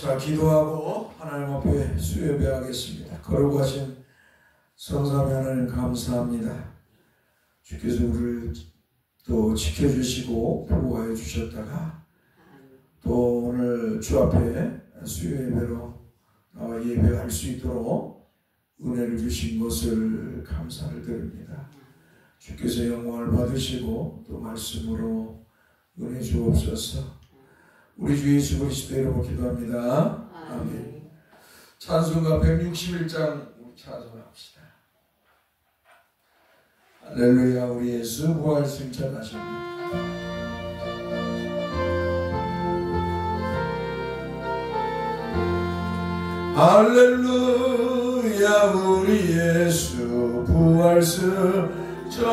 자, 기도하고 하나님 앞에 수요예배하겠습니다. 거룩하신 성삼위 하나님 감사합니다. 주께서 우리를 또 지켜주시고 보호하여 주셨다가 또 오늘 주 앞에 수요예배로 나와 예배할 수 있도록 은혜를 주신 것을 감사를 드립니다. 주께서 영광을 받으시고 또 말씀으로 은혜 주옵소서. 우리 주 예수 그리스도 이름으로 기도합니다. 아멘. 찬송가 161장 우리 찬송합시다. 할렐루야. 우리 예수 부활 승천하셨네. 할렐루야. 우리 예수 부활 승천하셨네.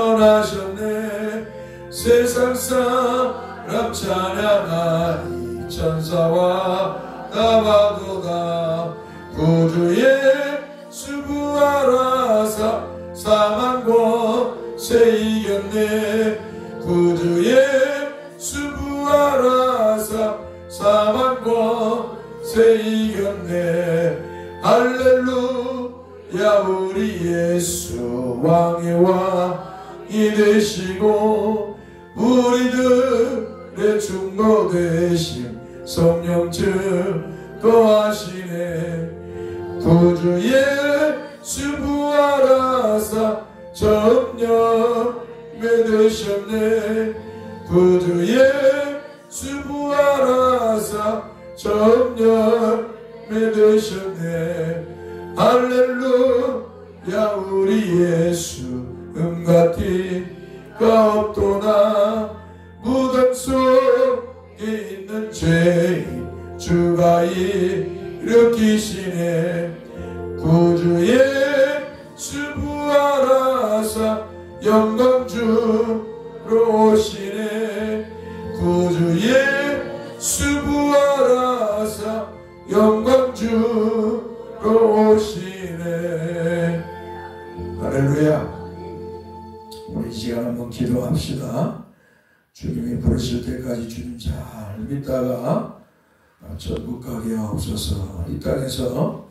세상 사람 찬양하니 천사와 나와도다. 구주 예수 부활하사 사망 권세 이겼네. 구주 예수 부활하사 사망 권세 이겼네. 할렐루야. 우리 예수 왕의 왕이 되시고 우리들의 중보 되심 성령 증거하시네. 구주 예수 부활하사 정령에 되셨네. 구주 예수 부활하사 정령에 되셨네. 할렐루야. 우리 예수 음과 티가 없도다. 무덤 속에 있는 죄인 주가 일으키시네. 구주 예수 부활하사 영광 주로 오시네. 구주 예수 부활하사 영광 주로 오시네. 할렐루야. 우리 시간 한번 기도합시다. 주님이 부르실 때까지 주님 잘 믿다가 천국 가게 하옵소서. 이 땅에서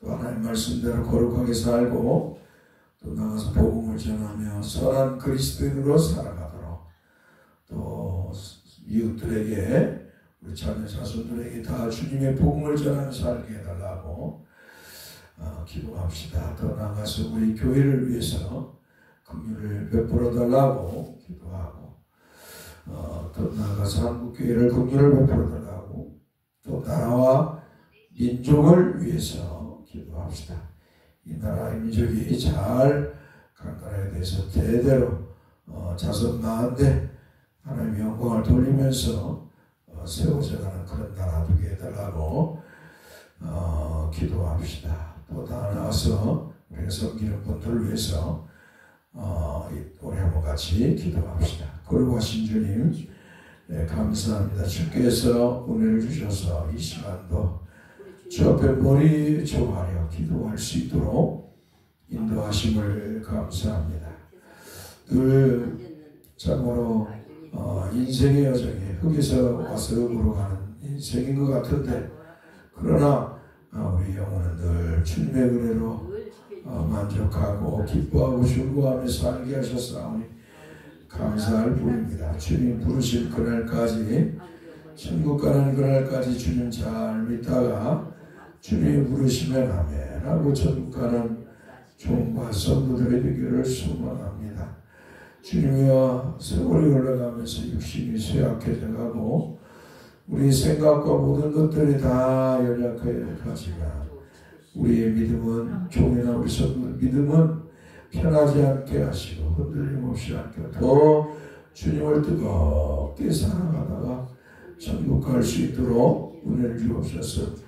또 하나님 말씀대로 거룩하게 살고 또 나가서 복음을 전하며 선한 그리스도인으로 살아가도록 또 이웃들에게 우리 자녀 자손들에게 다 주님의 복음을 전하며 살게 해달라고 기도합시다. 더 나가서 우리 교회를 위해서 긍휼을 베풀어 달라고 기도하고 더 나아가서 한국교회를 긍휼을 베풀어 달라고 또 나라와 민족을 위해서 기도합시다. 이 나라의 민족이 잘 강건하게 돼서 대대로 자손 나한테 하나님의 영광을 돌리면서 세워져가는 그런 나라 되게 해달라고 기도합시다. 또 나아가서 우리가 섬기는 분들을 위해서 우리 한번 같이 기도합시다. 거룩하신 주님, 네, 감사합니다. 주께서 은혜를 주셔서 이 시간도 주 앞에 머리 조아려 기도할 수 있도록 인도하심을 감사합니다. 늘 참으로 인생의 여정에 흙에서 와서 흙으로 가는 인생인 것 같은데 그러나 우리 영혼은 늘 주님의 은혜로 만족하고 기뻐하고 즐거워하며 살게 하셨사오니 감사할 뿐입니다. 주님 부르실 그날까지 천국 가는 그날까지 주님 잘 믿다가 주님이 부르시면 아멘하고 천국 가는 종과 성도들의 되기를 소망합니다. 주님이와 세월이 흘러가면서 육신이 쇠약해져 가고 우리 생각과 모든 것들이 다 연약해가지만 우리의 믿음은 종이나 우리 성도의 믿음은 편하지 않게 하시고 흔들림 없이 않게 더 주님을 뜨겁게 사랑하다가 천국 갈 수 있도록 은혜를 주옵소서.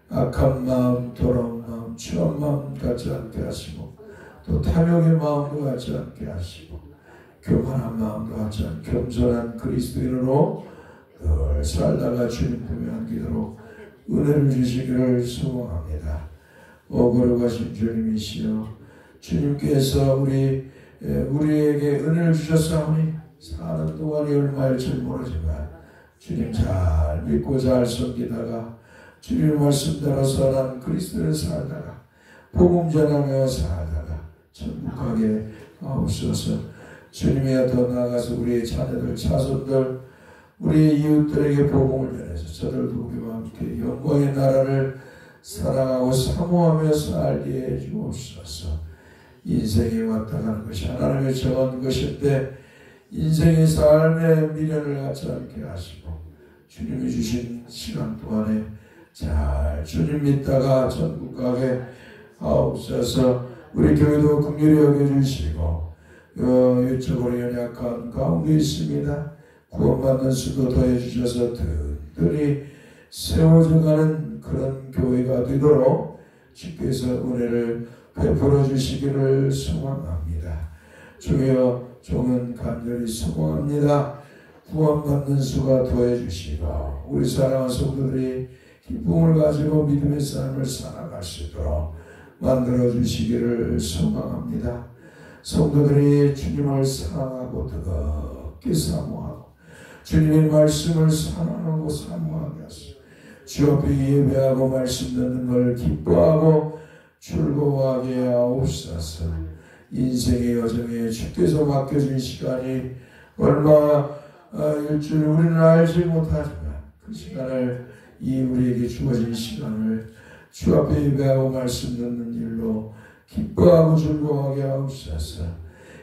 악한 마음, 더러운 마음, 추한 마음 갖지 않게 하시고 또 탐욕의 마음도 갖지 않게 하시고 교만한 마음도 갖지 않게 겸손한 그리스도인으로 늘 살다가 주님 품에 안기도록 은혜를 주시기를 소망합니다. 거룩하신 주님이시여 주님께서 우리에게 은혜를 주셨사오니 사는 동안이 얼마일지 모르지만 주님 잘 믿고 잘 섬기다가 주님의 말씀대로서 난 그리스도를 살다가 복음 전하며 살다가 천국 가게 하옵소서. 주님이여 더 나아가서 우리의 자녀들 자손들 우리의 이웃들에게 복음을 전해서 저들도 우리와 함께 영광의 나라를 사랑하고 사모하며 살게 해주옵소서. 인생이 왔다 가는 것이 하나님의 정한 것인데 인생의 삶의 미련을 갖지 않게 하시고 주님이 주신 시간 동안에 잘 주님 믿다가 천국 가게 하옵소서. 우리 교회도 긍휼히 여겨주시고 유적으로 연약한 가운데 있습니다. 구원받는 수도 더해주셔서 든든히 세워져가는 그런 교회가 되도록 주께서 은혜를 베풀어 주시기를 소망합니다. 주여 종은 간절히 소망합니다. 구원받는 수가 더해주시고 우리 사랑하는 성도들이 기쁨을 가지고 믿음의 삶을 살아갈 수 있도록 만들어 주시기를 소망합니다. 성도들이 주님을 사랑하고 뜨겁게 사모하고 주님의 말씀을 사랑하고 사모하게 하시고 주 앞에 예배하고 말씀 듣는 걸 기뻐하고 즐거워하게 하옵소서. 인생의 여정에 주께서 맡겨준 시간이 얼마 일줄 우리는 알지 못하지만 그 시간을 우리에게 주어진 시간을 주 앞에 예배하고 말씀 듣는 일로 기뻐하고 즐거워하게 하옵소서.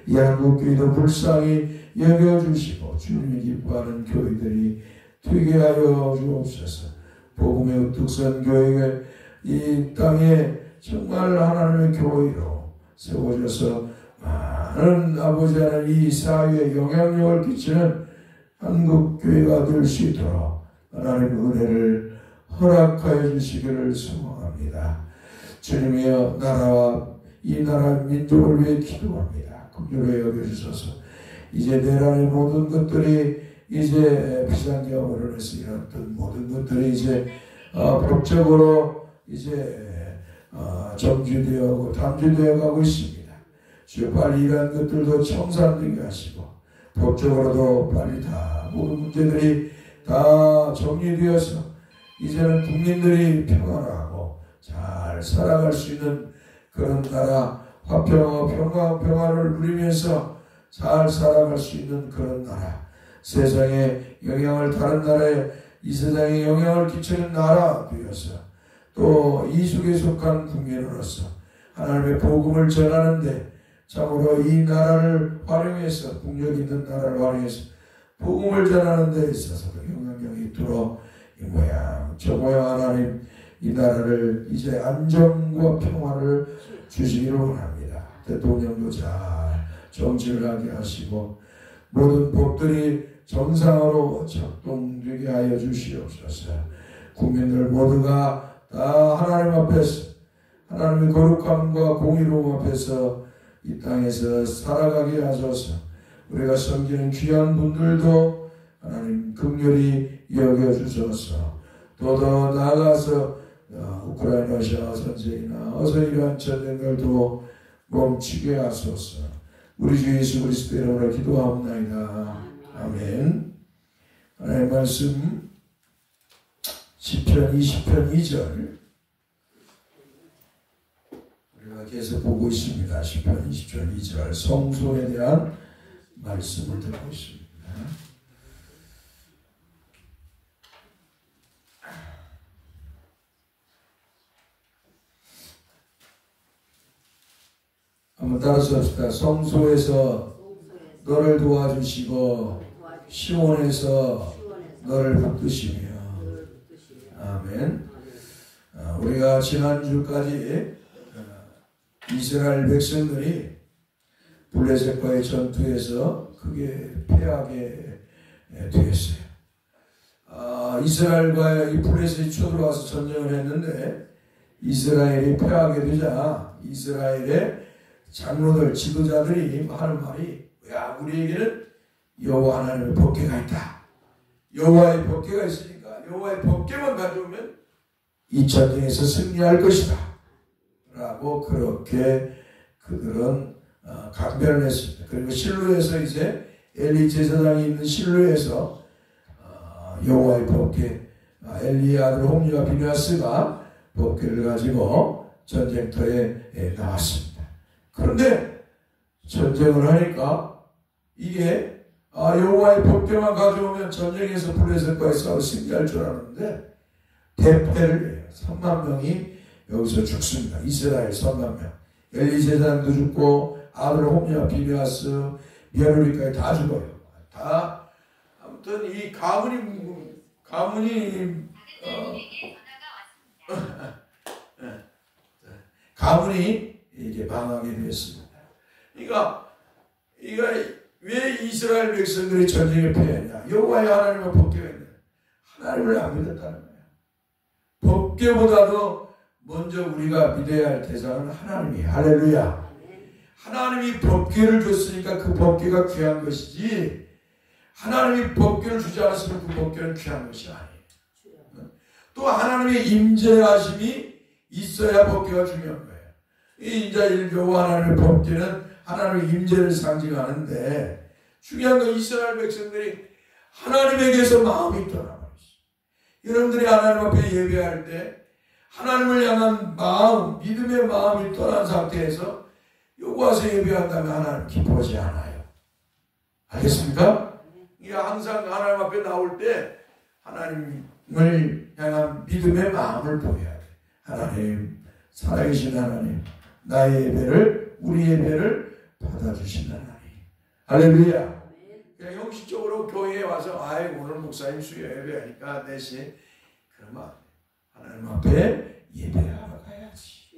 이 한국교회도 불쌍히 여겨주시고 주님이 기뻐하는 교회들이 되게 하여 주옵소서. 복음의 우뚝 선 교회가 이 땅에 정말 하나님의 교회로 세워져서 많은 아버지 하나님 이 사회에 영향력을 끼치는 한국교회가 될 수 있도록 하나님의 은혜를 허락하여 주시기를 소망합니다. 주님이여 나라와 이 나라 민족을 위해 기도합니다. 긍휼히 여겨주셔서 이제 내란의 모든 것들이 이제 비상계엄으로 해서 일어났던 모든 것들이 이제 법적으로 이제 정지되어 단죄되어 가고 있습니다. 주여 빨리 이러한 것들도 청산되게 하시고 법적으로도 빨리 다 모든 문제들이 다 정리되어서 이제는 국민들이 평안하고 잘 살아갈 수 있는 그런 나라 화평과 평화를 누리면서 잘 살아갈 수 있는 그런 나라 세상에 영향을 다른 나라에 이 세상에 영향을 끼치는 나라 되어서 또 이속에 속한 국민으로서 하나님의 복음을 전하는데 참으로 이 나라를 활용해서 국력 있는 나라를 활용해서 복음을 전하는 데 있어서도 영향력이 있도록 이 모양 저 모양 하나님 이 나라를 이제 안정과 평화를 주시기를 원합니다. 대통령도 잘 정치를 하게 하시고 모든 법들이 정상으로 작동되게 하여 주시옵소서. 국민들 모두가 다 하나님 앞에서 하나님의 거룩함과 공의로움 앞에서 이 땅에서 살아가게 하소서. 우리가 섬기는 귀한 분들도 하나님 긍휼히 여겨주소서. 더 나아가서 우크라이나 러시아 전쟁이나 어서 이러한 전쟁들도 멈추게 하소서. 우리 주 예수 그리스도 이름으로 기도하옵나이다. 아멘. 하나님의 말씀 시편 20편 2절 우리가 계속 보고 있습니다. 시편 20편 2절 성소에 대한 말씀을 듣고 있습니다. 한번 따라서 합시다. 성소에서 너를 도와주시고 시온에서 너를 붙드시며. 아멘. 우리가 지난주까지 이스라엘 백성들이 블레셋과의 전투에서 크게 패하게 되었어요. 이스라엘과 이 블레셋이 쳐들어와서 전쟁을 했는데 이스라엘이 패하게 되자 이스라엘의 장로들, 지도자들이 하는 말이 야 우리에게는 여호와 하나님의 법궤가 있다. 여호와의 법궤가 있으니까 여호와의 법궤만 가져오면 이 전쟁에서 승리할 것이다. 라고 그렇게 그들은 강변을 했습니다. 그리고 실로에서 이제 엘리 제사장이 있는 실로에서 여호와의 법궤 엘리의 아들 홈리와 비느하스가 법궤를 가지고 전쟁터에 나왔습니다. 그런데 전쟁을 하니까 이게 여호와의 법궤만 가져오면 전쟁에서 블레셋과의 싸워 승리할 줄 알았는데 대패를 해요. 3만 명이 여기서 죽습니다. 이스라엘 3만 명. 엘리 제사장도 죽고 아들 홈리와 비느하스 며느리까지 다 죽어요. 다 아무튼 이 가문이 이게 망하게 되었습니다. 그러니까 왜 이스라엘 백성들이 전쟁에 패했냐? 여호와의 하나님의 법궤가 있는 하나님을 안 믿었다는 거예요. 법궤보다도 먼저 우리가 믿어야 할 대상은 하나님이에요. 할렐루야. 하나님이 법궤를 줬으니까 그 법궤가 귀한 것이지 하나님이 법궤를 주지 않았으면 그 법궤는 귀한 것이 아니에요. 또 하나님의 임재하심이 있어야 법궤가 중요한 거예요. 이 이제 여호와 하나님의 법궤는 하나님의 임재를 상징하는데 중요한 건 이스라엘 백성들이 하나님에게서 마음이 떠나버렸어요. 여러분들이 하나님 앞에 예배할 때 하나님을 향한 마음, 믿음의 마음이 떠난 상태에서 여기 와서 예배한다면 하나님 기뻐하지 않아요. 알겠습니까? 이게 항상 하나님 앞에 나올 때 하나님을 향한 믿음의 마음을 보여야 돼. 하나님, 살아계신 하나님, 나의 예배를, 우리 예배를 받아주신 하나님. 할렐루야. 그냥 형식적으로 교회에 와서 오늘 목사님 수요 예배하니까 대신 그러면 하나님 앞에 예배하러 가야지.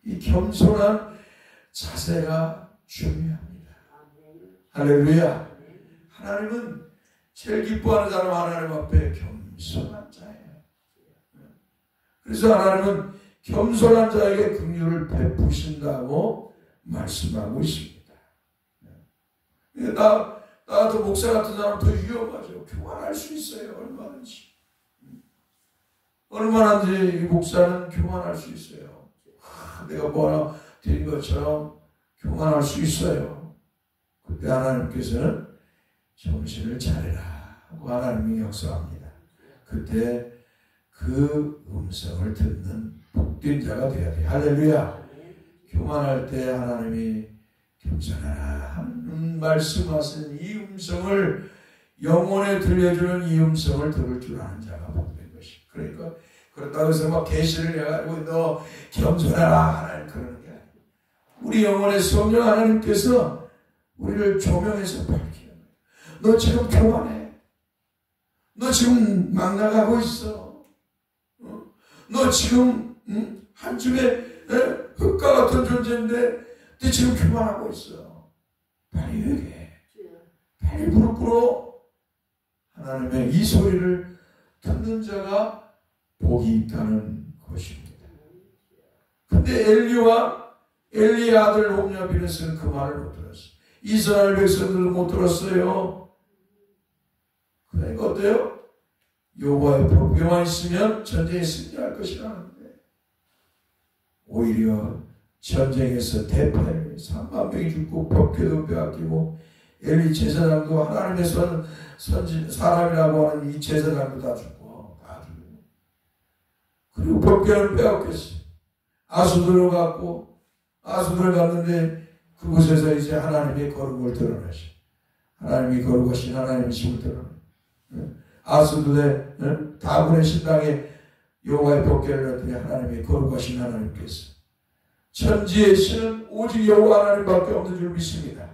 이 겸손한 자세가 중요합니다. 할렐루야. 하나님은 제일 기뻐하는 사람 하나님 앞에 겸손한 자예요. 그래서 하나님은 겸손한 자에게 긍휼을 베푸신다고 말씀하고 있습니다. 나 같은 목사 같은 사람 더 위험하죠. 교만할 수 있어요. 얼마나든지 이 목사는 교만할 수 있어요. 내가 뭐 하나 드린 것처럼 교만할 수 있어요. 그때 하나님께서는 정신을 차리라 하고 하나님이 역사합니다. 그때 그 음성을 듣는 복된 자가 되어야 돼요. 할렐루야. 교만할 때 하나님이 겸손하라 하는 말씀하신 이 음성을 영혼에 들려주는 이 음성을 들을 줄 아는 자가 복된 것이. 그러니까 그렇다고 해서 막 계시를 해가지고 너 겸손하라 하나님 그러는 게 아니에요. 우리 영혼의 성령 하나님께서 우리를 조명해서 밝히는 거예요. 너 지금 교만해. 너 지금 막 나가고 있어. 너 지금 한 줌의 흙과 같은 존재인데 너 지금 교만하고 있어. 빨리 회개해. 빨리 무릎 꿇어. 하나님의 이 소리를 듣는 자가 복이 있다는 것입니다. 근데 엘리의 아들 홈리와 비느하스는 그 말을 못 들었어요. 이스라엘 백성들도 못 들었어요. 그러니까 어때요? 여호와의 법궤만 있으면 전쟁에 승리할 것이라는데 오히려 전쟁에서 대패를 3만 명이 죽고 법궤도 빼앗기고 엘리 제사장도 하나님의 사람이라고 하는 이 제사장도 다 죽고 그리고 법궤를 빼앗겼어요. 아수들을 갔는데 그곳에서 이제 하나님의 거룩을 드러내셔. 하나님이 거룩하신 하나님의 힘을 드러내. 아수들의 다군의 신당에 여호와의 법궤를 넣더니 하나님의 거룩하신 하나님께서 천지의 신은 오직 여호와 하나님밖에 없는 줄 믿습니다.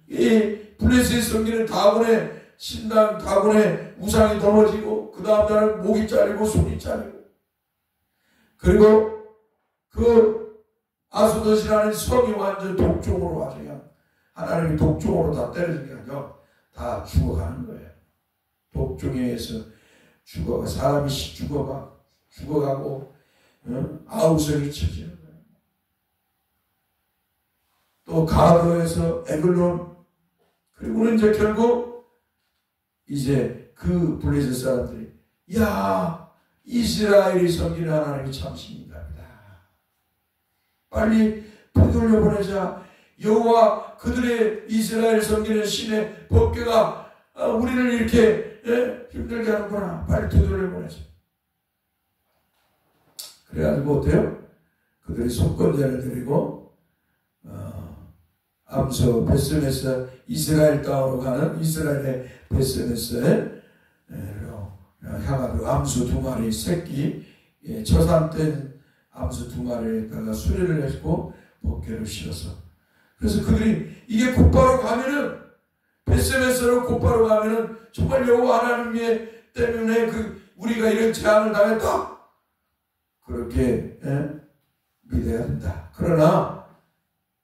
이 블레셋 섬기는 다군의 신당, 다군의 우상이 넘어지고 그 다음 날은 목이 잘리고 손이 잘리고 그리고 그 아수도시라는 성이 완전 독종으로 와서 그냥 하나님이 독종으로 다 때려진 게 아니라 다 죽어가는 거예요. 독종에 의해서 사람이 죽어가고 아우성이 쳐지는 거예요. 또 가드에서 에글론 그리고는 이제 결국 이제 그 블레셋 사람들이 야 이스라엘이 섬기는 하나님이 참 신인갑니다. 빨리 되돌려 보내자. 여호와 그들의 이스라엘 섬기는 신의 법궤가 우리를 이렇게 힘들게 하는구나. 빨리 두드려 보내자. 그래가지고 어때요? 그들이 속건제를 드리고 암소 베스메스 이스라엘 땅으로 가는 이스라엘의 베스메스에 향하도록 암소 2마리 새끼 처산된 암소 2마리에다가 수레를 했고 법궤를 씌워서 그래서 그들이 이게 곧바로 가면은 베스메스로 곧바로 가면은 정말 여호와 하나님 때문에 우리가 이런 재앙을 당했다 그렇게 믿어야 된다. 그러나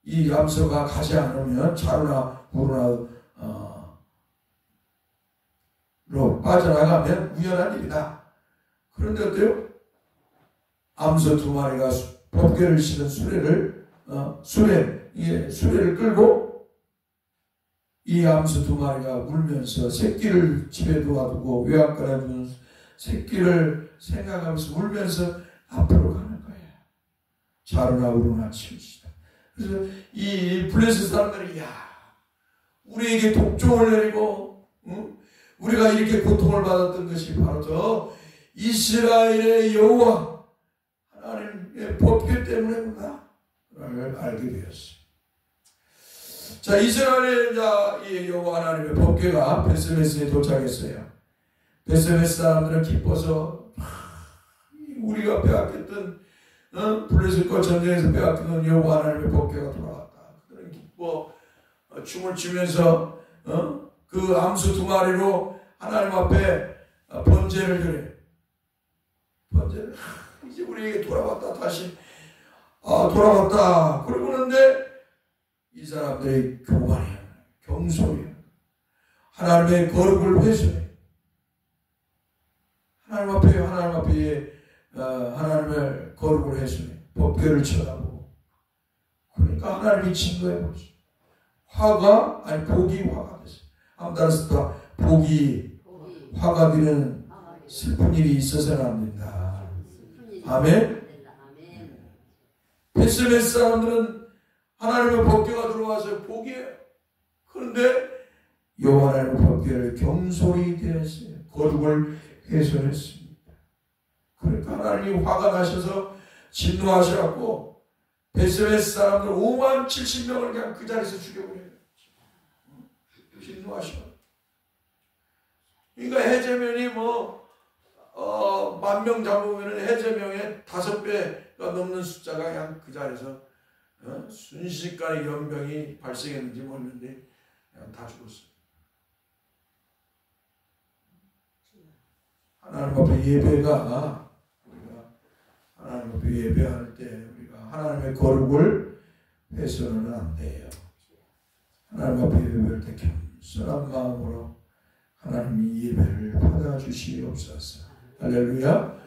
이 암소가 가지 않으면 자루나 부루나 로 빠져나가면 우연한 일이다. 그런데 어때요? 암소 2마리가 법궤를 실은 수레를 끌고 이 암소 2마리가 울면서 새끼를 집에 두어두고 외양간에 두는 새끼를 생각하면서 울면서 앞으로 가는 거야. 자루나 우루나 치우시다. 그래서 이 블레셋 사람들이 우리에게 독종을 내리고 우리가 이렇게 고통을 받았던 것이 바로 저 이스라엘의 여호와 하나님의 법궤 때문이구나 라는 걸 알게 되었어요. 자, 이스라엘의 여호와 하나님의 법궤가 베스메스에 도착했어요. 베스메스 사람들은 기뻐서 우리가 빼앗겼던 블레셋과 전쟁에서 빼앗겼던 여호와 하나님의 법궤가 돌아왔다. 그들은 기뻐 춤을 추면서 그 암소 2마리로 하나님 앞에 번제를 드려. 번제를 이제 우리에게 돌아왔다. 다시 돌아왔다. 그러는데 이 사람들이 교만이야. 경솔이야. 하나님의 거룩을 회수해. 하나님 앞에 하나님의 거룩을 회수해. 법궤를 쳐다보고. 그러니까 하나님이 진노해버렸어. 복이 화가 됐어. 아무따라서 복이 화가 되는 슬픈 일이 있어서는 안 된다. 아멘. 베스메스 사람들은 하나님의 법궤가 들어와서 복이에요. 그런데 여호와 하나님의 법궤를 경솔히 대했어요. 거룩을 훼손했습니다. 그러니까 하나님이 화가 나셔서 진노하셔갖고 베스메스 사람들 5만 70명을 그냥 그 자리에서 죽여버려요. 진노하셔. 그러니까 해제면이 10,000명 잡으면 해제명의 5배가 넘는 숫자가 그냥 그 자리에서 순식간에 연병이 발생했는지 모르는데 그냥 다 죽었어요. 하나님 앞에 우리가 하나님 앞에 예배할 때 우리가 하나님의 거룩을 훼손은 안 돼요. 하나님 앞에 예배할 때 겸손한 마음으로 하나님이 예배를 받아주시옵소서. 할렐루야.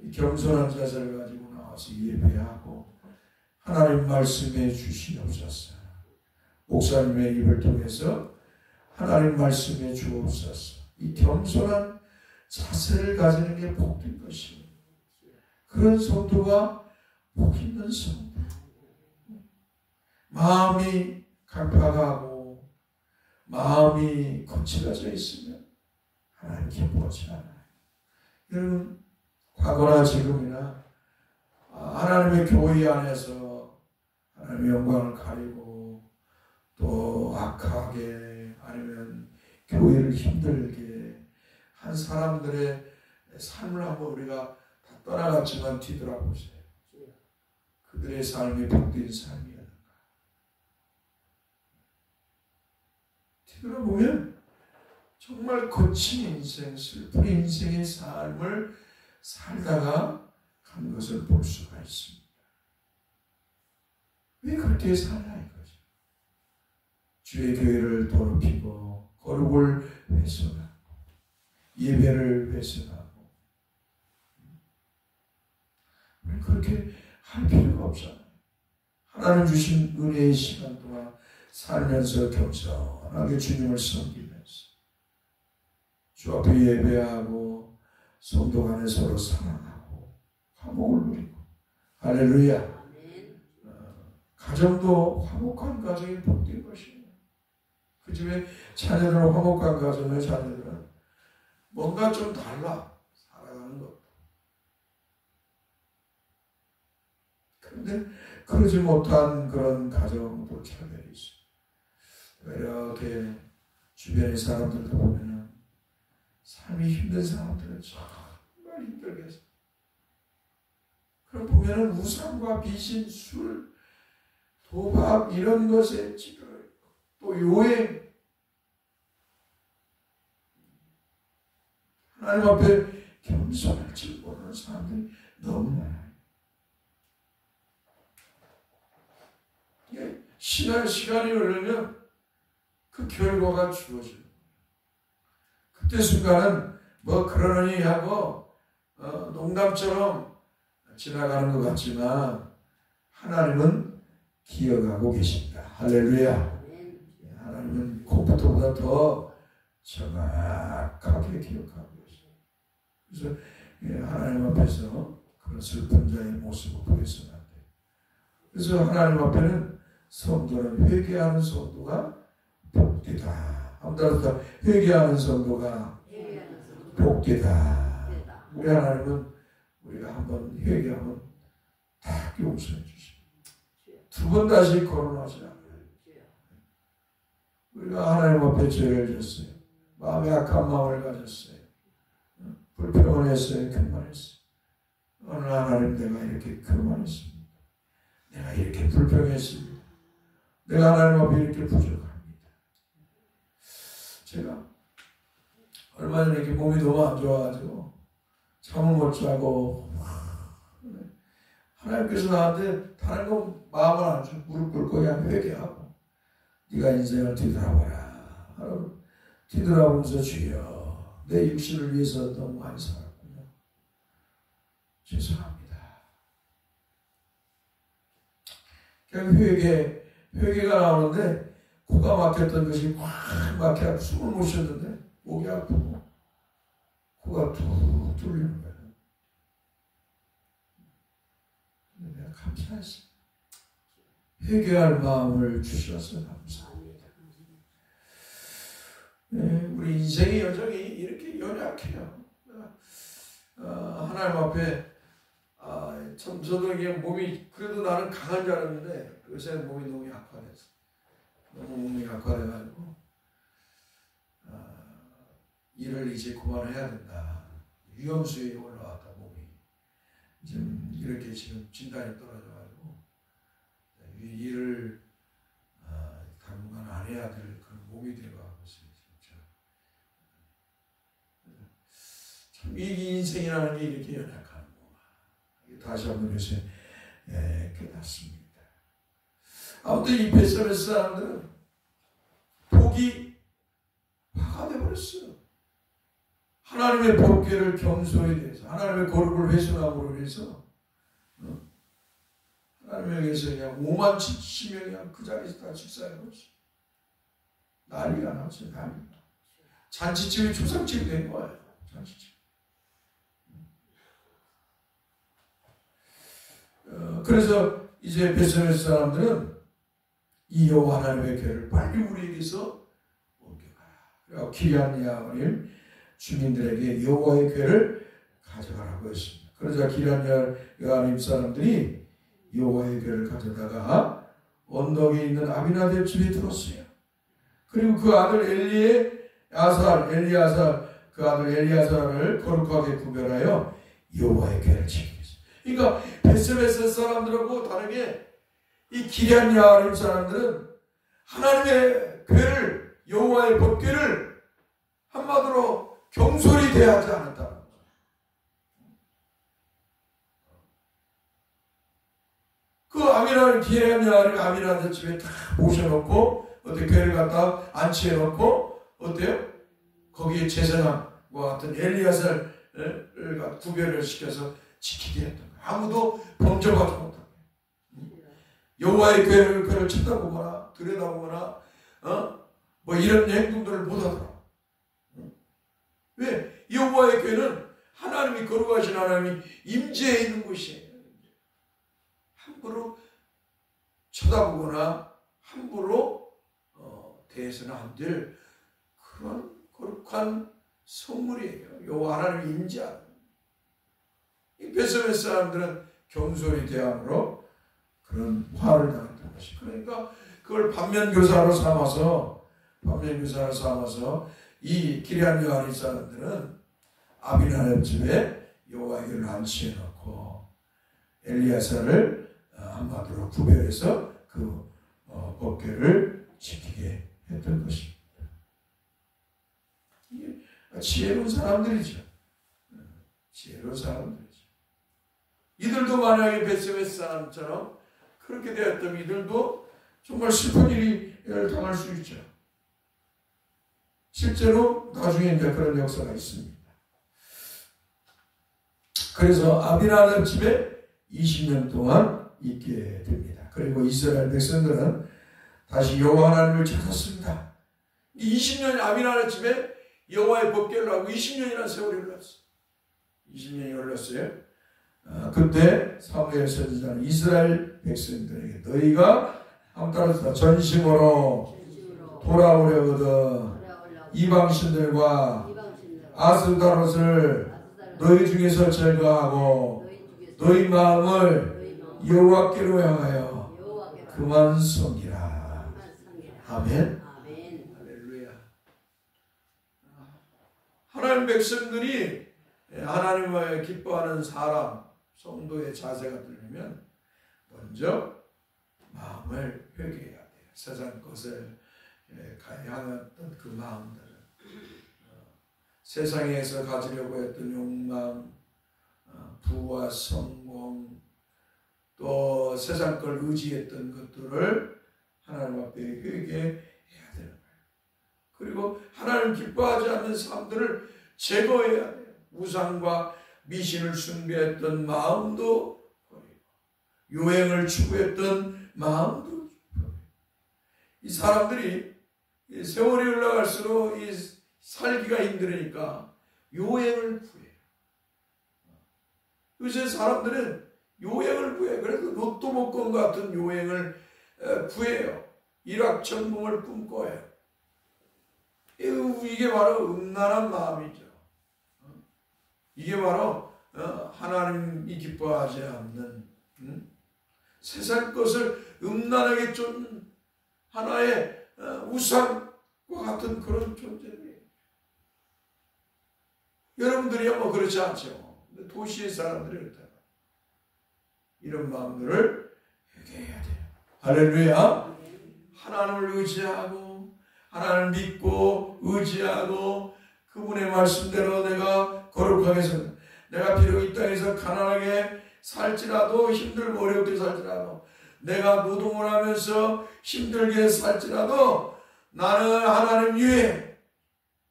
이 겸손한 자세를 가지고 나와서 예배하고 하나님 말씀해 주시옵소서. 목사님의 입을 통해서 하나님 말씀해 주옵소서. 이 겸손한 자세를 가지는 게 복된 것입니다. 그런 성도가 복 있는 성도. 마음이 강팍하고 마음이 거칠어져 있으면 하나님 기뻐하지 않아요. 여러분, 과거나 지금이나 하나님의 교회 안에서 하나님의 영광을 가리고 또 악하게 아니면 교회를 힘들게 한 사람들의 삶을 한번 우리가 다 떠나갔지만 뒤돌아보세요. 그들의 삶이 복된 삶이었는가. 뒤돌아보면 정말 거친 인생, 슬픈 인생의 삶을 살다가 간 것을 볼 수가 있습니다. 왜 그렇게 살아야 이거죠? 주의 교회를 더럽히고 거룩을 훼손하고 예배를 훼손하고 왜 그렇게 할 필요가 없잖아요. 하나님 주신 은혜의 시간 동안 살면서 겸손하게 주님을 섬기면서 주 앞에 예배하고 성도 간에 서로 사랑하고 화목을 누리고 할렐루야. 가정도 화목한 가정이 복된 것입니다. 그 집에 자녀들은 화목한 가정의 자녀들은 뭔가 좀 달라. 살아가는 것. 그런데 그러지 못한 그런 가정도 차별이 있어요. 이렇게 주변의 사람들도 보면은 삶이 힘든 사람들은 정말 힘들게 해서 그럼 보면은 우상과 비신, 술, 도박 이런 것에 찌들어 있고 또 요행 하나님 앞에 겸손할 줄 모르는 사람들이 너무 많아요. 시간이 흐르면 그 결과가 주어져요. 그때 순간은 뭐 그러느니 하고 농담처럼 지나가는 것 같지만 하나님은 기억하고 계십니다. 할렐루야. 하나님은 컴퓨터보다 더 정확하게 기억하고 계십니다. 그래서 하나님 앞에서 그런 슬픈 자의 모습을 보여서는 안 돼요. 그래서 하나님 앞에는 성도는 회개하는 성도가 복되다. 아무튼 회개하는 성도가 복되다. 우리 하나님은 우리가 한번 회개하면 다 용서해 주십니다. 두 번 다시 거론하지 않아요. 우리가 하나님 앞에 죄를 졌어요. 마음에 악한 마음을 가졌어요. 불평을 했어요. 교만했어요. 어느 하나님 내가 이렇게 교만했습니다. 내가 이렇게 불평했습니다. 내가 하나님 앞에 이렇게 부족합니다. 제가 얼마 전에 이렇게 몸이 너무 안 좋아가지고 잠을 못 자고 하나님께서 나한테 다른 거 마음을 안 주고 무릎 꿇고 그냥 회개하고 네가 인생을 뒤돌아보라. 뒤돌아보면서 주여 내 육신을 위해서 너무 많이 살았군요. 죄송합니다. 그냥 회개가 나오는데 코가 막혔던 것이 확 막혀 숨을 못 쉬었는데 목이 아프고 코가 툭 뚫리는 거예요. 내가 감사했어요. 회개할 마음을 주셔서 감사합니다. 네, 우리 인생의 여정이 이렇게 연약해요. 하나님 앞에 참 저도 이게 몸이 그래도 나는 강한 줄 알았는데 요새 몸이 너무 약화됐어. 너무 몸이 약화돼가지고 일을 이제 그만해야 된다. 위험수에 올라왔다 몸이. 지금 이렇게 지금 진단이 떨어져가지고 일을 당분간 안 해야 될 그런 몸이 되어가고 있어요. 진짜. 참 이 인생이라는 게 이렇게 연약한 거. 다시 한번 요새 깨닫습니다. 아무튼 이 베스베스 사람들은 복이 화가 되어버렸어요. 하나님의 법궤를 경솔히 대해서 하나님의 거룩을 훼손함으로 해서 하나님에 의해서 그냥 5만 70명이 그냥 그 자리에서 다 직사해버렸어요. 난리가 났어요. 난리가. 잔치집이 초상집이 된 거예요. 잔치집. 그래서 이제 베스베스 사람들은 이 여호와 하나님의 궤를 빨리 우리에게서 옮겨가라. 기리앗 야알임 주민들에게 여호와의 궤를 가져가라고 했습니다. 그러자 기리앗 야알임 사람들이 여호와의 궤를 가져다가 언덕에 있는 아비나답 집에 들었어요. 그리고 그 아들 엘리아살 그 아들 엘리아살을 거룩하게 구별하여 여호와의 궤를 지키게 했어요. 그러니까 베스베스 사람들하고 다르게 이 기리앗 야알임 사람들은 하나님의 궤를 여호와의 법궤를 한마디로 경솔히 대하지 않았다는 거죠. 그 기리앗 야알임 아미나답 집에 다 모셔놓고 어떻게 궤를 갖다 안치해놓고 어때요? 거기에 제사장과 같은 엘리야살을 구별을 시켜서 지키게 했던 거예요. 아무도 범접하지 못하게. 여호와의 궤를 쳐다보거나 들여다보거나 뭐 이런 행동들을 못하더라. 왜? 여호와의 궤는 하나님이 거룩하신 하나님이 임재해 있는 곳이에요. 함부로 쳐다보거나 함부로 대해서는 안 될 그런 거룩한 선물이에요. 여호와 하나님이 인자하는. 이 베스메 사람들은 겸손히 대함으로 그런 화를 당했던 것이. 그러니까 그걸 반면교사로 삼아서 이 기럇 여아린 사람들은 아비나답 집에 여호와에게 안치해 놓고 엘리야사를 한마디로 구별해서 그 법궤를 지키게 했던 것입니다. 이게 지혜로운 사람들이죠. 지혜로운 사람들이죠. 이들도 만약에 베스메 사람처럼 그렇게 되었다면 이들도 정말 슬픈 일을 당할 수 있죠. 실제로 나중에 이제 그런 역사가 있습니다. 그래서 아비나답 집에 20년 동안 있게 됩니다. 그리고 이스라엘 백성들은 다시 여호와 하나님을 찾았습니다. 20년 아비나답 집에 여호와의 법궤를 하고 20년이라는 세월이 흘렀어요. 20년이 흘렀어요. 그때 사무엘 선지자는 이스라엘 백성들에게 너희가 따라서 전심으로 돌아오려거든 이방신들과 아스다롯을 너희 중에서 제거하고 너희 마음을 여호와께로 향하여 그만 섬기라. 아멘. 할렐루야. 하나님 백성들이 하나님을 기뻐하는 사람, 성도의 자세가 들리면 먼저 마음을 회개해야 돼요. 세상 것을 향했던 그 마음들을, 세상에서 가지려고 했던 욕망, 부와 성공, 또 세상 걸 의지했던 것들을 하나님 앞에 회개해야 되는 거예요. 그리고 하나님 기뻐하지 않는 삶들을 제거해야 돼요. 우상과 미신을 숭배했던 마음도 버리고 유행을 추구했던 마음도 버리고. 이 사람들이 세월이 흘러갈수록 이 살기가 힘들으니까 요행을 구해요. 요새 사람들은 요행을 구해요. 그래서 로또 복권 같은 요행을 구해요. 일확천금을 꿈꿔요. 이게 바로 음란한 마음이죠. 이게 바로 하나님이 기뻐하지 않는 세상 것을 음란하게 쫓는 하나의 우상과 같은 그런 존재들이에요. 여러분들이야 뭐 그렇지 않죠. 근데 도시의 사람들이 그렇다. 이런 마음들을 회개해야 돼요. 할렐루야. 하나님을 의지하고 하나님을 믿고 의지하고 그분의 말씀대로 내가 거룩하게 삽니다. 내가 비록 이 땅에서 가난하게 살지라도 힘들고 어렵게 살지라도 내가 노동을 하면서 힘들게 살지라도 나는 하나님 유행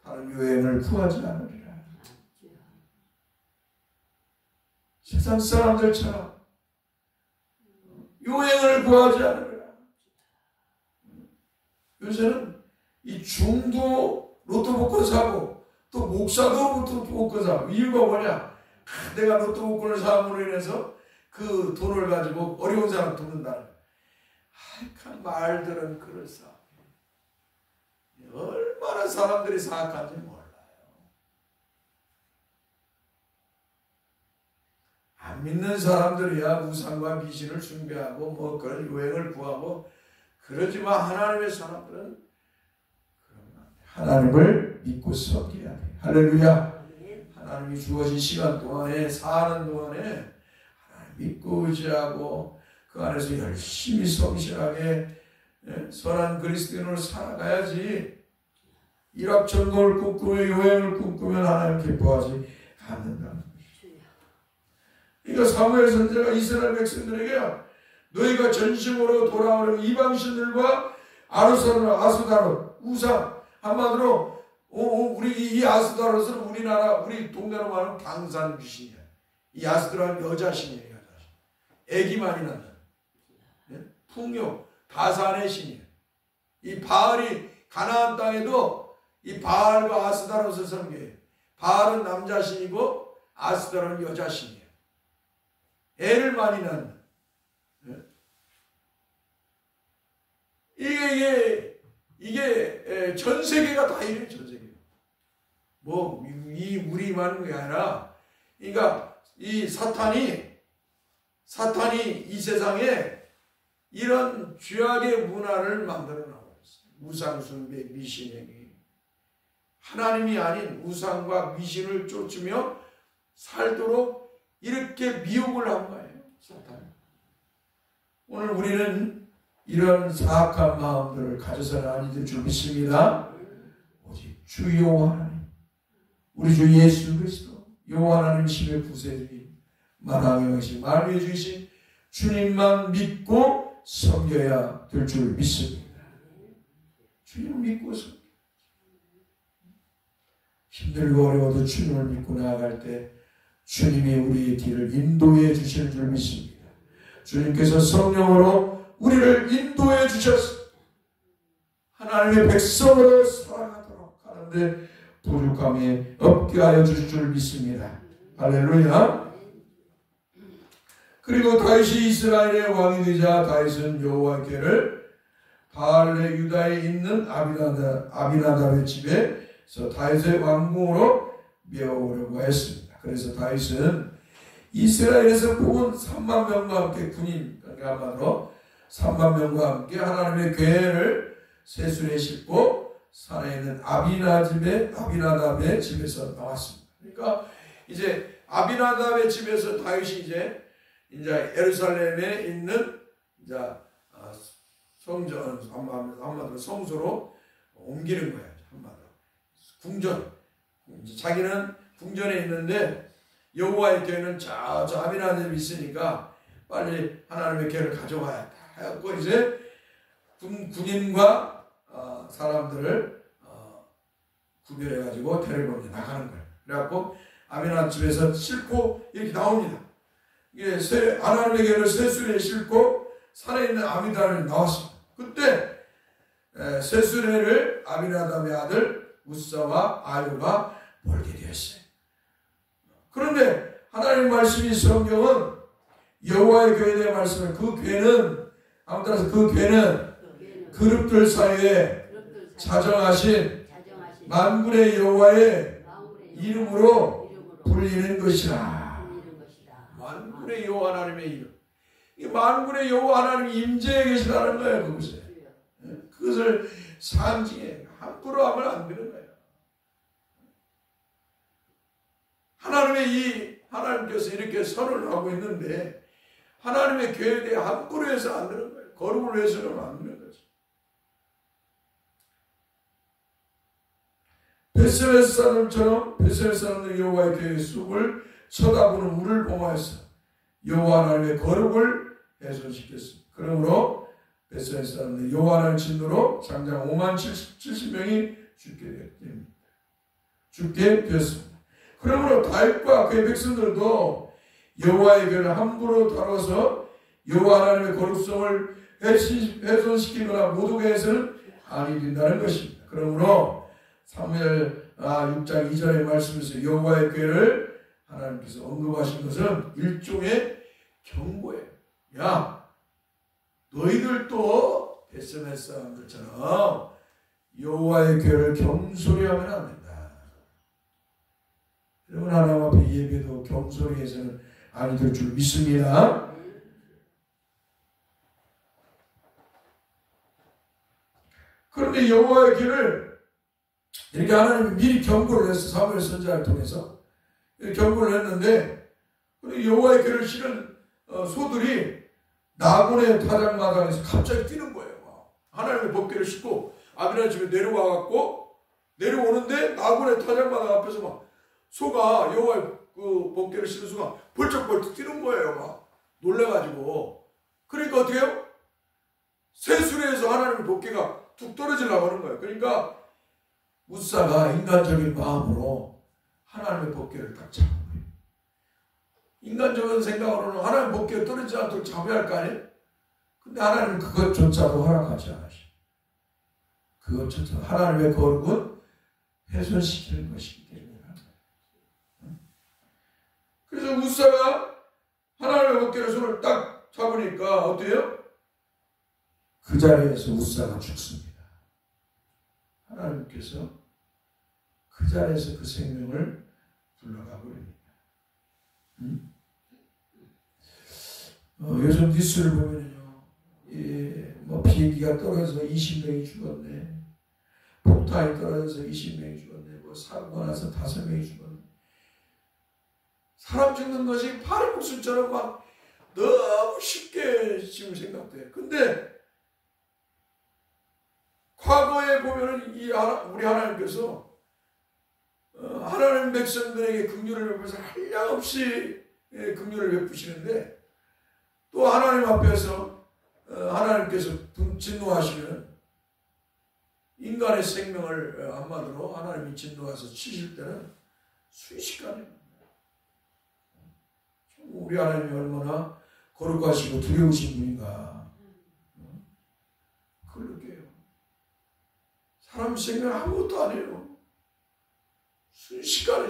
다른 유행을 구하지 않으리라. 세상 사람들처럼 유행을 구하지 않으리라. 요새는 이 중도 로또 복권 사고 또 목사도 로또 복권 사고 이유가 뭐냐? 내가 로또 복권을 사함으로 인해서 그 돈을 가지고 어려운 사람 돕는다. 하여간 말들은 그럴싸해. 얼마나 사람들이 사악한지 몰라요. 안 믿는 사람들이야 우상과 미신을 숭배하고 뭐 그런 유행을 구하고 그러지만 하나님의 사람들은 하나님을 믿고 섬겨야 돼. 할렐루야. 하나님이 주어진 시간 동안에 사는 동안에 하나님 믿고 의지하고 그 안에서 열심히 성실하게 선한 그리스도인으로 살아가야지. 일확천금을 꿈꾸며 요행을 꿈꾸면 하나님 기뻐하지 않는다는 것이죠. 그러니까 사무엘 선지자가 이스라엘 백성들에게 너희가 전심으로 돌아오는 이방신들과 아수다롯 우상 한마디로 우리 이 아스다롯은 우리나라 우리 동네로 말하면 방산 귀신이야. 이 아스다롯은 여자신이에요. 여자신. 애기 많이 낳는 풍요 다산의 신이에요. 이 바알이 가나안 땅에도 이 바알과 아스다롯을 섬겨요. 바알은 남자신이고 아스다롯은 여자신이에요. 애를 많이 낳는. 이게 이게 전 세계가 다 이래요. 전 세계. 뭐 이 우리만 게 아니라, 그러니까 이 사탄이 이 세상에 이런 죄악의 문화를 만들어 나왔어요. 우상숭배, 미신행위, 하나님이 아닌 우상과 미신을 쫓으며 살도록 이렇게 미혹을 한 거예요, 사탄이. 오늘 우리는 이런 사악한 마음들을 가져서는 아니 될 줄 믿습니다. 오직 주 여호와 하나님, 우리 주 예수 그리스도, 여호와 하나님 심의 구세주님, 만왕의 왕이신 만유의 주이신 주님만 믿고 섬겨야 될 줄 믿습니다. 주님 믿고 섬겨. 힘들고 어려워도 주님을 믿고 나아갈 때 주님이 우리의 길을 인도해 주실 줄 믿습니다. 주님께서 성령으로 우리를 인도해 주셔서 하나님의 백성으로 살아가도록 하는데 부족함이 없게 하여 주실 줄 믿습니다. 할렐루야. 그리고 다윗이 이스라엘의 왕이 되자 다윗은 여호와의 궤를 바알레 유다에 있는 아비나답의 집에서 다윗의 왕궁으로 메어오려고 했습니다. 그래서 다윗은 이스라엘에서 뽑은 3만 명과 함께 군인, 그러니까 한마디로 3만 명과 함께 하나님의 궤를 세술에 싣고 산에 있는 아비나답의 집에서 나왔습니다. 그러니까 이제 아비나답의 집에서 다윗이 이제 예루살렘에 있는 이제 성전, 한마디로 성소로 옮기는 거예요. 한마디로 궁전. 자기는 궁전에 있는데 여호와의 궤는 저 아비나답이 있으니까 빨리 하나님의 궤를 가져와야 돼. 해갖고 이제 군인과 사람들을 구별해가지고 데리고 나가는 거예요. 그래갖고 아비나답 집에서 싣고 이렇게 나옵니다. 이게 하나님의 궤를 쇠수레에 싣고 산에 있는 아비나답이 나왔습니다. 그때 쇠수레를 아비나답의 아들 우사와 아유가 몰게 되었어요. 그런데 하나님 말씀이 성경은 여호와의 궤에 대한 말씀을, 그 궤는 아무 따라서 그 궤는 그룹들 사이에 자정하신 만군의 여호와의 이름으로 불리는 것이라. 만군의 여호와 하나님의 이름. 이 만군의 여호와 하나님이 임재해 계시다는 거예요. 그것에. 그것을 상징해. 함부로 하면 안 되는 거예요. 하나님께서 이렇게 선언을 하고 있는데 하나님의 궤에 대해 함부로 해서 안 되는 거예요. 거룩을 해서는 안 되는 거죠. 베스메스 사람처럼 베스메스 사람들 여호와의 궤의 숲을 쳐다보는 우리를 봉하여서 여호와 하나님의 거룩을 훼손시켰습니다. 그러므로 베스메스 사람들 여호와 하나님의 진노로 장장 5만 70명이 죽게 되었습니다. 그러므로 다윗과 그의 백성들도 여호와의 궤를 함부로 다뤄서 여호와 하나님의 거룩성을 훼손시키거나 모독해 해서는 아니 된다는 것입니다. 그러므로 사무엘 6장 2절의 말씀에서 여호와의 궤를 하나님께서 언급하신 것은 일종의 경고예요. 야, 너희들도 베스메스 사람들처럼 여호와의 궤를 경솔히 하면 안 된다. 여러분, 하나님 앞에 예배도 경솔히 해서는 아니 될 줄 믿습니다. 그런데 여호와의 궤를 이렇게 하나님이 미리 경고를 했어. 사무엘 선지자를 통해서 경고를 했는데, 여호와의 궤를 실은 소들이 나곤의 타작마당에서 갑자기 뛰는 거예요. 하나님의 법궤를 싣고 아비나답 집에 내려오는데 나곤의 타작마당 앞에서 막 소가, 여호와의 그 법궤를 싣는 소가 벌쩍벌쩍 뛰는 거예요. 막 놀래가지고. 그러니까 어떻게 해요? 쇠수레에서 하나님의 법궤가 툭 떨어지려고 하는 거예요. 그러니까 우사가 인간적인 마음으로 하나님의 법궤를 딱 잡은 거예요. 인간적인 생각으로는 하나님의 법궤가 떨어지지 않도록 잡아야 할 거 아니에요? 근데 하나님은 그것조차도 허락하지 않으셔. 그것조차도 하나님의 거룩은 훼손시키는 것이기 때문에. 그래서 우사가 하나님의 법궤를 손을 딱 잡으니까 어때요? 그 자리에서 우사가 죽습니다. 하나님께서 그 자리에서 그 생명을 불러가 버립니다. 요즘 뉴스를 보면요, 뭐 비행기가 떨어져서 20명이 죽었네, 폭탄이 떨어져서 20명이 죽었네, 뭐 사고가 나서 5명이 죽었네. 사람 죽는 것이 파리국수처럼 막 너무 쉽게 지금 생각돼. 근데 과거에 보면은 우리 하나님께서 하나님 백성들에게 긍휼을 베푸셔서 한량없이 긍휼을 베푸시는데, 또 하나님 앞에서 하나님께서 진노하시면 인간의 생명을 한마디로 하나님이 진노해서 치실 때는 순식간에, 우리 하나님이 얼마나 거룩하시고 두려우신 분인가 그걸 느껴요. 사람 생명 아무것도 안 해요. 순식간에.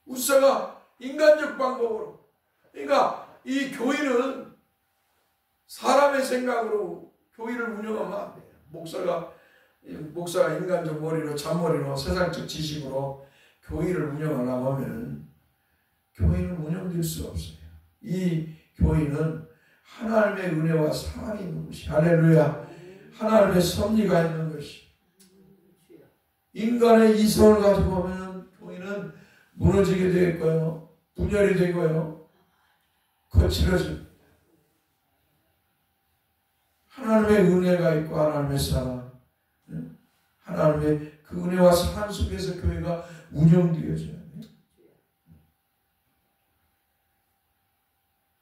우사가 인간적 방법으로, 그러니까 이 교회는 사람의 생각으로 교회를 운영하면 안 돼요. 목사가 인간적 머리로, 잔머리로, 세상적 지식으로 교회를 운영하려고 하면 교회는 운영될 수 없어요. 이 교회는 하나님의 은혜와 사랑이 있는 것이, 할렐루야, 하나님의 섭리가 있는 것이, 인간의 이성을 가지고 보면 교회는 무너지게 되고요, 분열이 되고요, 거칠어집니다. 하나님의 은혜가 있고 하나님의 사랑, 하나님의 그 은혜와 사랑 속에서 교회가 운영되어져야 돼요.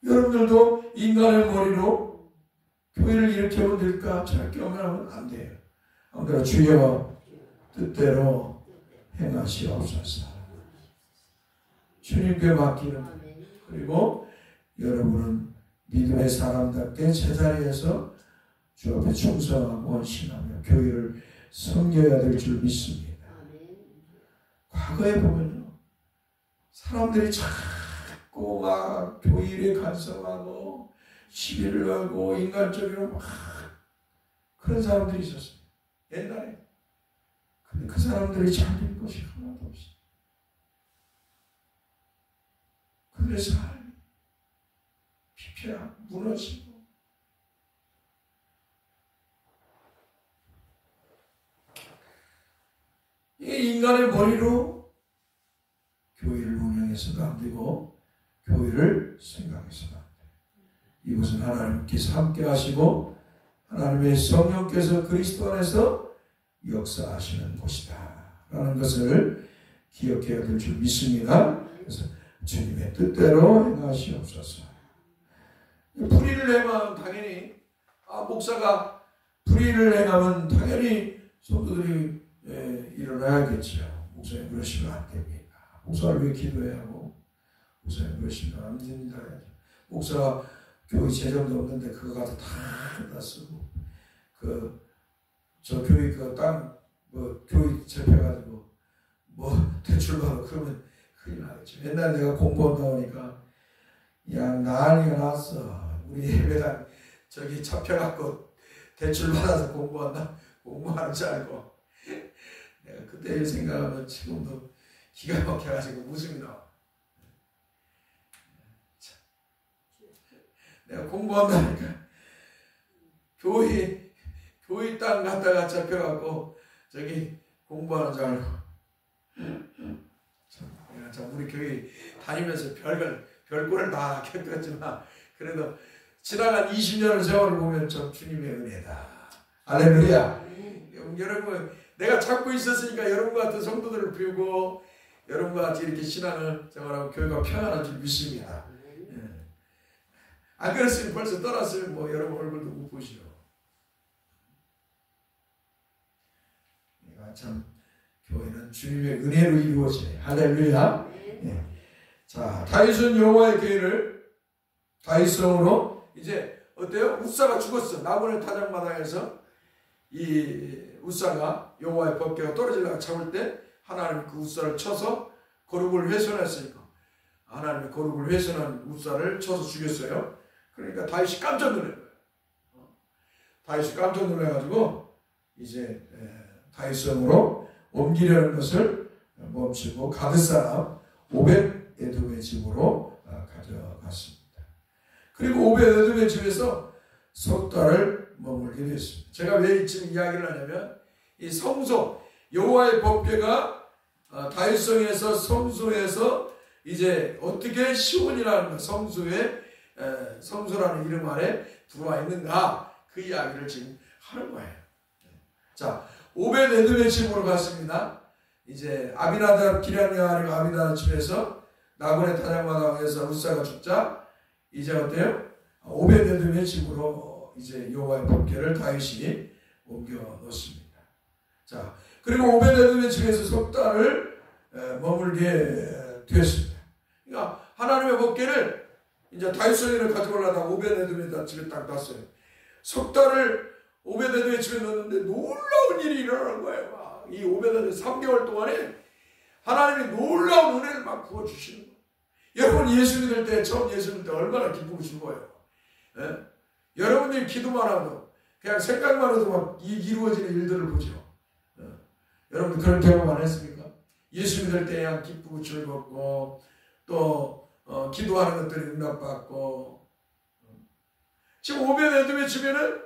여러분들도 인간의 머리로 교회를 이렇게 만들까 저렇게 하면 안 돼요. 아무튼 주여 뜻대로 행하시옵소서. 주님께 맡기는, 그리고 여러분은 믿음의 사람답게 제자리에서 주 앞에 충성하고 헌신하며 교회를 섬겨야 될 줄 믿습니다. 과거에 보면요, 사람들이 자꾸 막 교회 일에 간섭하고 시비를 하고 인간적으로 막 그런 사람들이 있었어요, 옛날에. 근데 그 사람들이 잘 된 것이 하나도 없어요. 근데 삶이 피폐하고 무너지고, 이 인간의 머리로 교회를 운영해서도 안 되고 교회를 생각해서도 안 돼요. 이것은 하나님께서 함께 하시고 하나님의 성령께서 그리스도 안에서 역사하시는 곳이다 라는 것을 기억해야 될 줄 믿습니다. 그래서 주님의 뜻대로 행하시옵소서. 불의를 행하면 당연히, 목사가 불의를 행하면 당연히 성도들이 일어나야겠죠. 목사님 그러시면 안 됩니다. 목사를 왜 기도해야 하고, 목사님 그러시면 안 됩니다. 목사가 교회 재정도 없는데 그거 가서 다 갖다 쓰고, 저 교회 교회 접해가지고 대출 받고 그러면 큰일 나겠죠. 옛날 내가 공부하다 보니까 그냥 난리가 났어. 우리 예배당 저기 잡혀갖고 대출 받아서 공부하는 줄 알고, 내가 그때 생각하면 지금도 기가 막혀가지고 웃음이 나와. 내가 공부한다니까 교회 땅 갔다가 잡혀갖고 저기 공부하는 줄 알고, 참 우리 교회 다니면서 별꼴을 다 겪었지만 그래도 지나간 20년의 세월을 보면 참 주님의 은혜다. 할렐루야. 여러분, 내가 찾고 있었으니까 여러분과 같은 성도들을 비우고 여러분과 같이 이렇게 신앙을 생활하고 교회가 평안한 줄 믿습니다. 안 그랬으면 벌써 떠났으면 여러분 얼굴도 못 보시죠. 참 교회는 주님의 은혜로 이루어져요. 할렐루야. 자, 다윗은 여호와의 교회를 다윗성으로, 이제 어때요? 웃사가 죽었어. 나무늘 타작마당에서 이 웃사가 여호와의 법궤가 떨어지려고 참을 때 하나님 그 웃사를 쳐서 거룩을 훼손했으니까 하나님의 거룩을 훼손한 웃사를 쳐서 죽였어요. 그러니까 다윗이 깜짝 놀란 거예요. 다윗이 깜짝 놀라가지고 이제 다윗성으로 옮기려는 것을 멈추고 가드 사람 오벳 에돔의 집으로 가져갔습니다. 그리고 오벳 에돔의 집에서 석 달을 머물게 됐습니다. 제가 왜 지금 이야기를 하냐면 이 성소 여호와의 법궤가 다윗성에서 성소에서 이제 어떻게 시온이라는 성소라는 이름 아래 들어와 있는가 그 이야기를 지금 하는 거예요. 자, 오벳 에돔의 집으로 갔습니다. 이제 아비나답 기럇 여아리가 아비나답 집에서 나곤의 타작마당에서 우사가 죽자 이제 어때요? 오벳 에돔의 집으로 이제 여호와의 법궤를 다윗이 옮겨 놓습니다. 자, 그리고 오벳 에돔의 집에서 석 달을 머물게 되었습니다. 그러니까 하나님의 법궤를 이제 다윗성에를 가져오려다가 오벳 에돔의 집에 딱 놨어요. 석 달을 오벳 에돔의 집에 넣었는데 놀라운 일이 일어나는 거예요. 이 오벳 에돔 3개월 동안에 하나님이 놀라운 은혜를 막 부어주시는 거예요. 여러분 예수 믿을 때 처음 예수 믿을 때 얼마나 기쁘신 거예요. 예? 여러분들이 기도만 하고 그냥 생각만 해도 막 이루어지는 일들을 보죠. 예? 여러분들 그런 경험 안 했습니까? 예수 믿을 때 그냥 기쁘고 즐겁고 또 기도하는 것들이 응답받고 지금 오벳 에돔의 집에는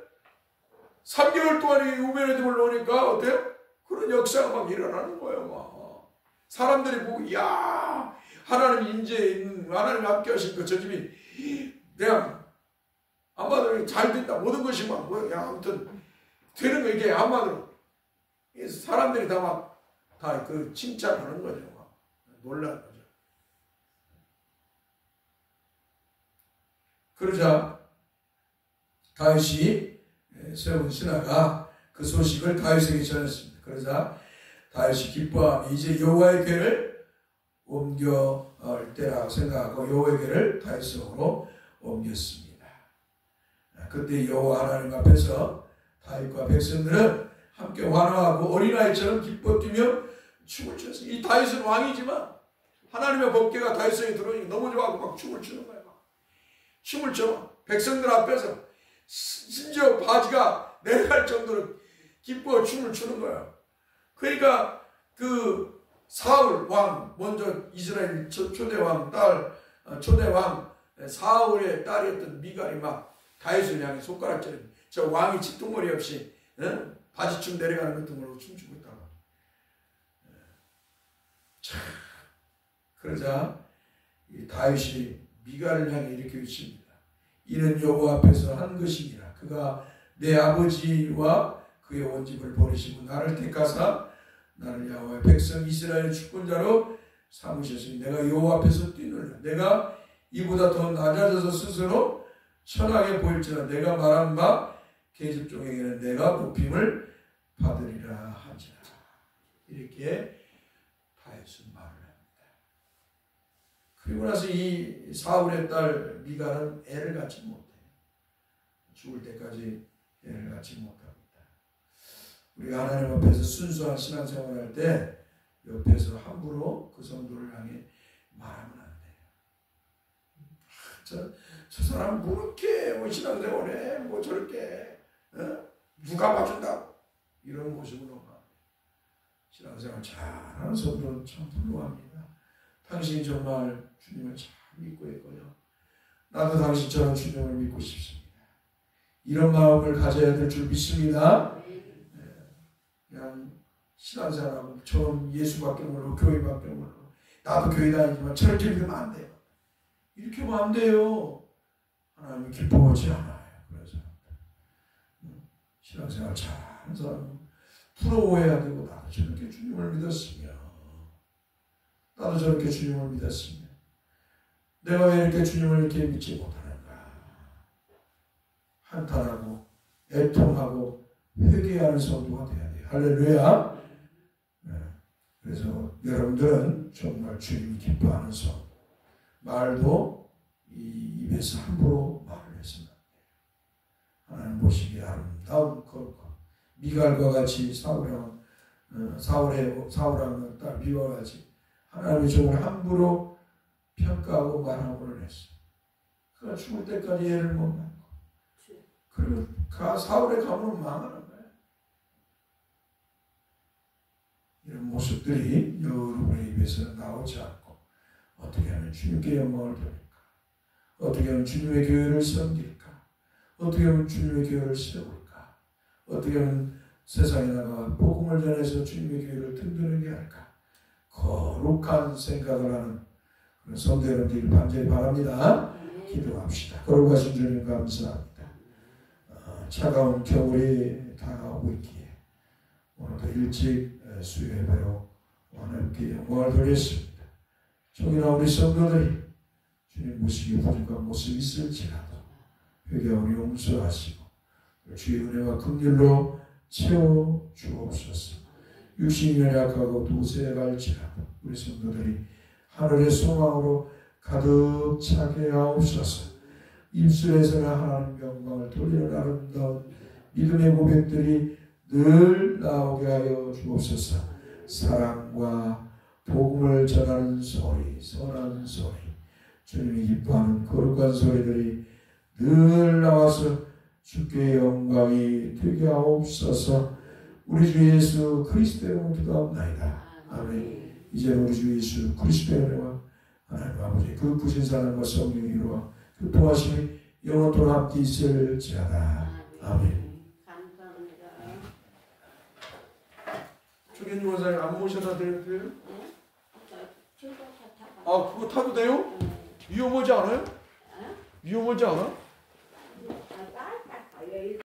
3개월 동안에 오벳 에돔을 놓으니까 어때요? 그런 역사가 막 일어나는 거예요. 막. 사람들이 보고 이야 하나님 인재에 있는 하나님 함께 하신 그 저 집이 그냥 한마디로 잘 된다 모든 것이 막 뭐야 아무튼 되는 거 이게 한마디로 사람들이 다 막 다 그 칭찬하는 거죠. 막. 놀라는 거죠. 그러자 다윗이 세운 신하가 그 소식을 다윗에게 전했습니다. 그러자 다윗이 기뻐하며 이제 여호와의 궤를 옮겨올 때라고 생각하고 여호와의 궤를 다윗성으로 옮겼습니다. 그때 여호와 하나님 앞에서 다윗과 백성들은 함께 환호하고 어린아이처럼 기뻐 뛰며 춤을 췄어요. 이 다윗은 왕이지만 하나님의 법궤가 다윗성에 들어오니까 너무 좋아하고 막 춤을 추는 거예요. 춤을 춰. 백성들 앞에서 심지어 바지가 내려갈 정도로 기뻐 춤을 추는 거예요. 그러니까 그 사울 왕 먼저 이스라엘 초대왕 사울의 딸이었던 미갈이 막 다윗을 향해 손가락질을 저 왕이 치통머리 없이 바지춤 내려가는 것도 모르고 춤추고 있다고. 참 그러자 이 다윗이 미갈을 향해 이렇게 외칩니다. 이는 여호와 앞에서 한 것이니라. 그가 내 아버지와 그의 온 집을 버리시고 나를 택하사 나를 여호와의 백성 이스라엘의 주권자로 삼으셨으니 내가 여호와 앞에서 뛰놀라. 내가 이보다 더 낮아져서 스스로 천하게 보일지라. 내가 말한 바 계집종에게는 내가 높임을 받으리라 하지라. 이렇게 다윗은 말을 합니다. 그리고 나서 이 사울의 딸 미갈은 애를 갖지 못해요. 죽을 때까지 애를 갖지 못합니다. 우리가 하나님 앞에서 순수한 신앙생활을 할 때 옆에서 함부로 그 성도를 향해 말하면 안 돼요. 저 사람 뭐 이렇게 뭐 신앙생활해 뭐 저렇게 누가 봐준다고 이런 모습으로 신앙생활 잘하는 성도는 참 훌륭합니다. 당신이 정말 주님을 잘 믿고 있고요. 나도 당신처럼 주님을 믿고 싶습니다. 이런 마음을 가져야 될 줄 믿습니다. 그냥 신앙생활하고 처음 예수밖에 모르고 교회밖에 모르고 나도 교회 다니지만 저렇게 믿으면 안 돼요. 이렇게 하면 안 돼요. 하나님이 기뻐하지 않아요. 그래서 신앙생활 잘하는 사람은 부러워해야 되고 나도 저렇게 주님을 믿었으며 나도 저렇게 주님을 믿었으며 내가 왜 이렇게 주님을 이렇게 믿지 못하는가 한탄하고 애통하고 회개하는 성도가 돼야 돼요. 할렐루야. 그래서 여러분들은 정말 주님이 기뻐하는 성 말도 이 입에서 함부로 말을 해서는 안 돼요. 하나님 보시기에 아름다운 거룩함 미갈과 같이 사울왕의 딸 미갈과 같이 하나님의 종을 함부로 평가하고 말하고는 했어. 그가 죽을 때까지 애를 못 낳고 그리고 사울의 가문은 망하는 거예요. 이런 모습들이 여러분의 입에서 나오지 않고 어떻게 하면 주님께 영광을 돌릴까? 어떻게 하면 주님의 교회를 섬길까? 어떻게 하면 주님의 교회를 세울까? 어떻게 하면 세상에 나가 복음을 전해서 주님의 교회를 든든하게 할까? 거룩한 생각을 하는 그런 성도 여러분들이 반절히 바랍니다. 기도합시다. 거룩하신 주님 감사합니다. 차가운 겨울이 다가오고 있기에 오늘도 일찍 수요 예배로 하나님께 영광을 돌렸습니다. 종이나 우리 성도들이 주님 모시기 부족한 모습이 있을지라도 회개하오니 용서하시고 주의 은혜와 긍휼로 채워 주옵소서. 육신이 연약하고 도세갈지라도 우리 성도들이 하늘의 소망으로 가득 차게 하옵소서. 입술에서는 하나님 영광을 돌리는 아름다운 믿음의 고백들이 늘 나오게 하여 주옵소서. 사랑과 복음을 전하는 소리, 선한 소리, 주님이 기뻐하는 거룩한 소리들이 늘 나와서 주께 영광이 되게 하옵소서. 우리 주 예수 그리스도의 이름으로 기도합나이다. 아멘. 이제 우리 주 예수 그리스도의 은혜와 하나님 아버지 그 크신 사랑과 성령의 이루와 그 도와심이 영원토록 함께 있을지어다. 아멘. 감사합니다. 초계님 원사님 안 모셔다 드려도 돼요? 네? 아 그거 타도 돼요? 위험하지 않아요? 위험하지 않아?